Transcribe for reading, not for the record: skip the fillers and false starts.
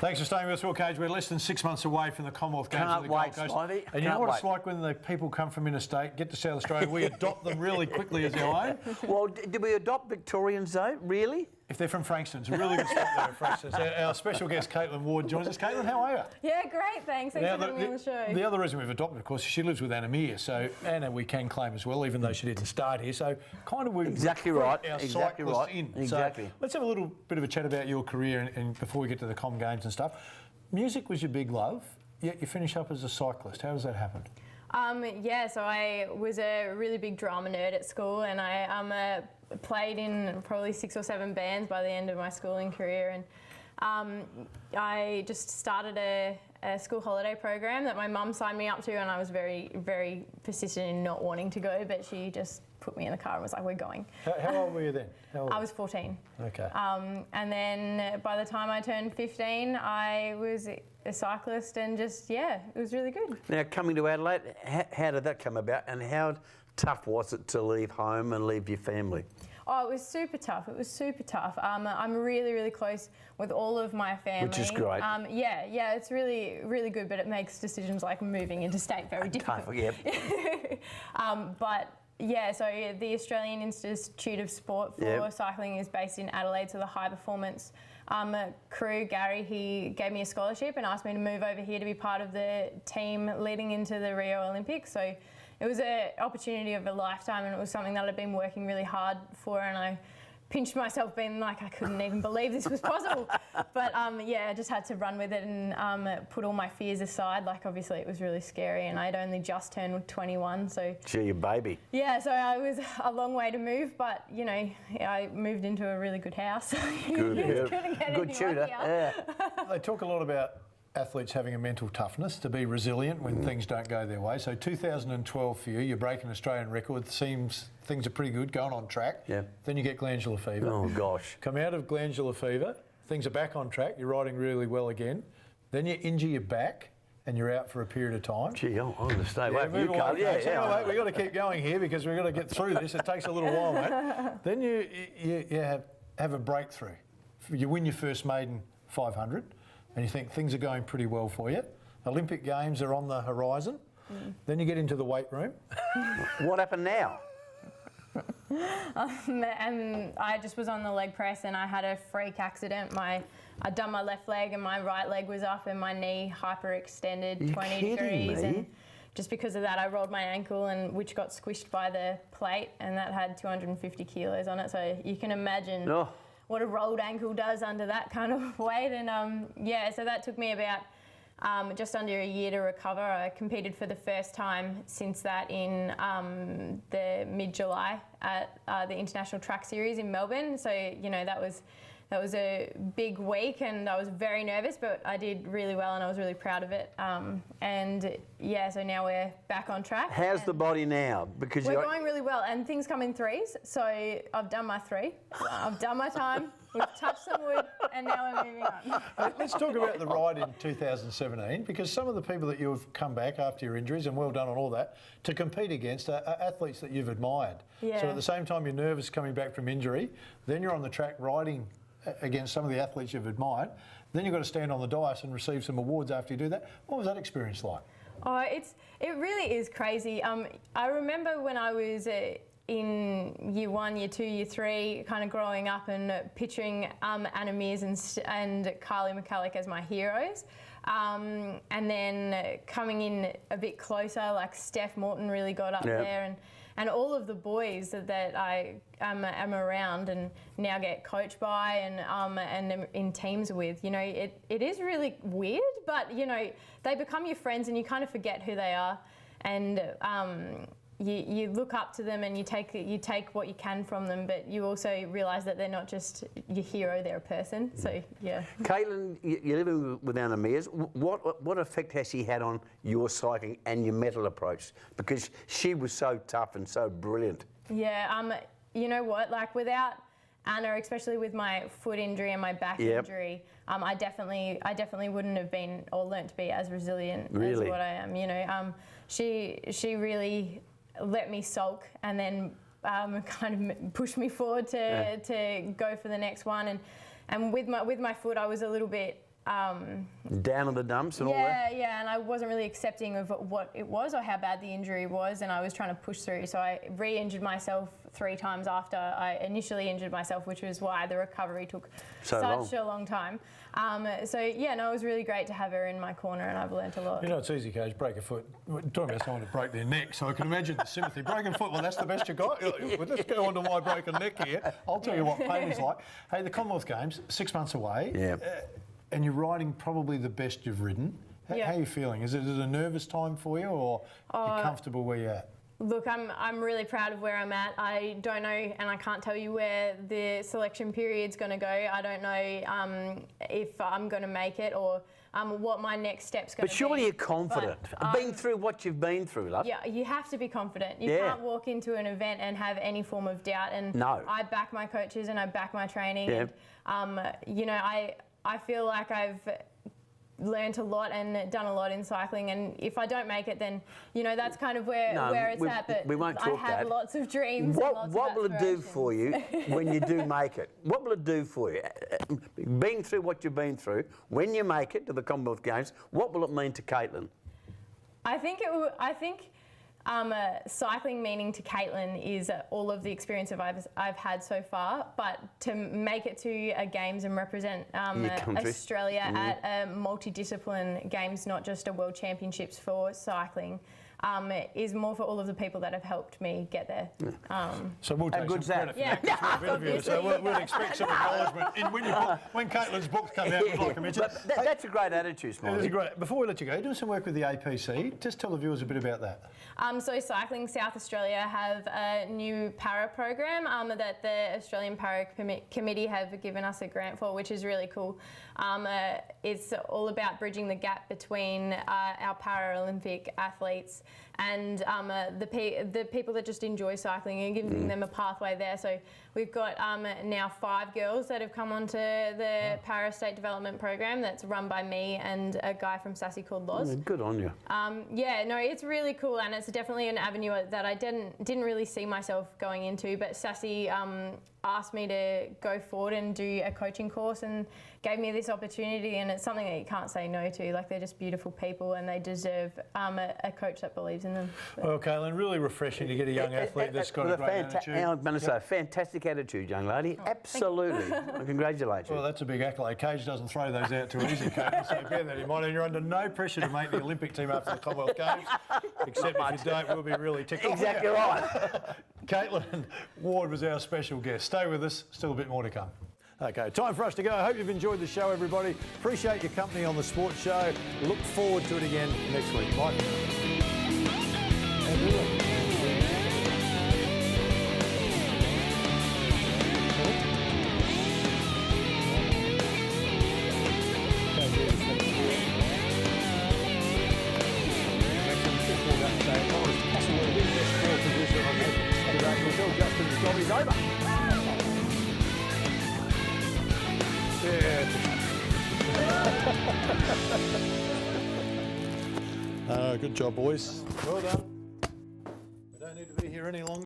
Thanks for staying with us, Will Cage. We're less than 6 months away from the Commonwealth Games on the Gold Coast. Spivey. And you know what it's like when the people come from interstate, get to South Australia, we adopt them really quickly as our own. Well, did we adopt Victorians though? Really? If they're from Frankston, it's a really good spot there at Frankston. Our special guest, Caitlyn Ward, joins us. Caitlyn, how are you? Yeah, great, thanks. Thanks for having me on the show. The other reason we've adopted, of course, she lives with Anna Mears, so Anna we can claim as well, even though she didn't start here. So kind of we exactly right. Our exactly cyclists right. in. Exactly. So let's have a little bit of a chat about your career and before we get to the Com Games and stuff. Music was your big love, yet you finish up as a cyclist. How does that happen? Yeah, so I was a really big drama nerd at school, and I played in probably 6 or 7 bands by the end of my schooling career, and I just started a school holiday program that my mum signed me up to, and I was very, very persistent in not wanting to go, but she just put me in the car and was like, we're going. How old were you then? I was 14. Okay. And then by the time I turned 15, I was a cyclist, and just, yeah, it was really good. Now, coming to Adelaide, how did that come about, and how tough was it to leave home and leave your family? Oh, it was super tough. It was super tough. I'm really, really close with all of my family. Which is great. Yeah, it's really, really good, but it makes decisions like moving interstate very difficult. Tough, yep. But yeah, so the Australian Institute of Sport for Cycling is based in Adelaide, so the high performance crew, Gary, he gave me a scholarship and asked me to move over here to be part of the team leading into the Rio Olympics. So it was an opportunity of a lifetime, and it was something that I'd been working really hard for, and I pinched myself being like, I couldn't even believe this was possible. But yeah, I just had to run with it and put all my fears aside. Like, obviously it was really scary, and I'd only just turned 21, so. Gee, your baby. Yeah, so I was a long way to move, but you know, I moved into a really good house. Good, Good tutor. Yeah. They talk a lot about athletes having a mental toughness to be resilient when things don't go their way. So 2012 for you, you're breaking Australian record. Seems things are pretty good, going on track. Yeah. Then you get glandular fever. Oh gosh. Come out of glandular fever, things are back on track. You're riding really well again. Then you injure your back and you're out for a period of time. Gee, I'm going to stay away from you, Carl. Mate, we've got to keep going here because we've got to get through this. It takes a little while, mate. Then you have a breakthrough. You win your first maiden 500. And you think things are going pretty well for you. Olympic Games are on the horizon. Then you get into the weight room. What happened now? And I just was on the leg press, and I had a freak accident. I'd done my left leg, and my right leg was up, and my knee hyperextended 20 degrees. Me? And just because of that, I rolled my ankle, which got squished by the plate, and that had 250 kilos on it. So you can imagine. Oh. What a rolled ankle does under that kind of weight. And yeah, so that took me about just under a year to recover. I competed for the first time since that in the mid-July at the International Track Series in Melbourne. So, you know, that was a big week, and I was very nervous, but I did really well, and I was really proud of it. And yeah, so now we're back on track. How's the body now? Because we're going really well, and things come in threes. So I've done my 3. I've done my time. We've touched some wood, and now we're moving on. Let's talk about the ride in 2017, because some of the people that you've come back after your injuries, and well done on all that, to compete against are athletes that you've admired. Yeah. So at the same time you're nervous coming back from injury, then you're on the track riding against some of the athletes you've admired, then you've got to stand on the dais and receive some awards after you do that. What was that experience like? Oh, it really is crazy. I remember when I was in year 1, year 2, year 3, kind of growing up and picturing Anna Mears and Carly McCulloch as my heroes. And then coming in a bit closer, like Steph Morton really got up there, and all of the boys that I am around and now get coached by and am in teams with. You know, it is really weird, but you know, they become your friends and you kind of forget who they are, and you look up to them and you take what you can from them, but you also realise that they're not just your hero, they're a person. So yeah. Caitlyn, you're living with Anna Mears. What effect has she had on your cycling and your mental approach? Because she was so tough and so brilliant. Yeah, you know what? Like without Anna, especially with my foot injury and my back injury, I definitely wouldn't have been or learnt to be as resilient as what I am. You know, she really let me sulk and then kind of pushed me forward to go for the next one. And with my foot, I was a little bit Down in the dumps and all that? Yeah, and I wasn't really accepting of what it was or how bad the injury was, and I was trying to push through. So I re-injured myself 3 times after I initially injured myself, which was why the recovery took such a long time. So yeah, no, it was really great to have her in my corner, and I've learnt a lot. You know, it's easy, Coach, break a foot. We're talking about someone to break their neck, so I can imagine the sympathy. Breaking foot, well, that's the best you got. Well, let's go on to my broken neck here. I'll tell you what pain is like. Hey, the Commonwealth Games, 6 months away. Yeah. And you're riding probably the best you've ridden. How are you feeling? Is it a nervous time for you, or you're comfortable where you're at? Look, I'm really proud of where I'm at. I don't know, and I can't tell you where the selection period's going to go. I don't know if I'm going to make it or what my next step's going to be. But surely you're confident. Being through what you've been through, love. Yeah, you have to be confident. You can't walk into an event and have any form of doubt. And No. I back my coaches and I back my training. Yeah. And, you know, I feel like I've learned a lot and done a lot in cycling, and if I don't make it, then you know that's kind of where it's at. But we won't talk I have that. lots of dreams. What and lots will of it do for you when you do make it? What will it do for you? Being through what you've been through, when you make it to the Commonwealth Games, what will it mean to Caitlyn? I think cycling meaning to Caitlyn is all of the experience I've had so far, but to make it to a games and represent Australia at a multidiscipline games, not just a world championships for cycling, is more for all of the people that have helped me get there. So we'll take some credit for that, 'cause we're a bit of you. So we'll expect some acknowledgement. And when Caitlyn's books come out, we'd like to mention. But that's a great attitude, Smiley. Great. Before we let you go, you're doing some work with the APC. Just tell the viewers a bit about that. So Cycling South Australia have a new para program that the Australian Para Committee have given us a grant for, which is really cool. It's all about bridging the gap between our Paralympic athletes and the people that just enjoy cycling and giving them a pathway there. So we've got now 5 girls that have come onto the Para State Development Program that's run by me and a guy from Sassy called Loz. Good on you. Yeah, no, it's really cool, and it's definitely an avenue that I didn't really see myself going into, but Sassy asked me to go forward and do a coaching course and gave me this opportunity, and it's something that you can't say no to. Like, they're just beautiful people and they deserve a coach that believes in them. Well, Caitlyn, really refreshing to get a young athlete that's got a great attitude. I'm going to say, fantastic attitude, young lady. Absolutely. Well, congratulations. Well, that's a big accolade. Cage doesn't throw those out too easy, Caitlyn, so bear that in mind. And you're under no pressure to make the Olympic team after the Commonwealth Games, except if you don't, we'll be really ticked off. Exactly right. Caitlyn Ward was our special guest. Stay with us, still a bit more to come. Okay, time for us to go. I hope you've enjoyed the show, everybody. Appreciate your company on the Sports Show. Look forward to it again next week. Bye. Good job, boys. Well done. We don't need to be here any longer.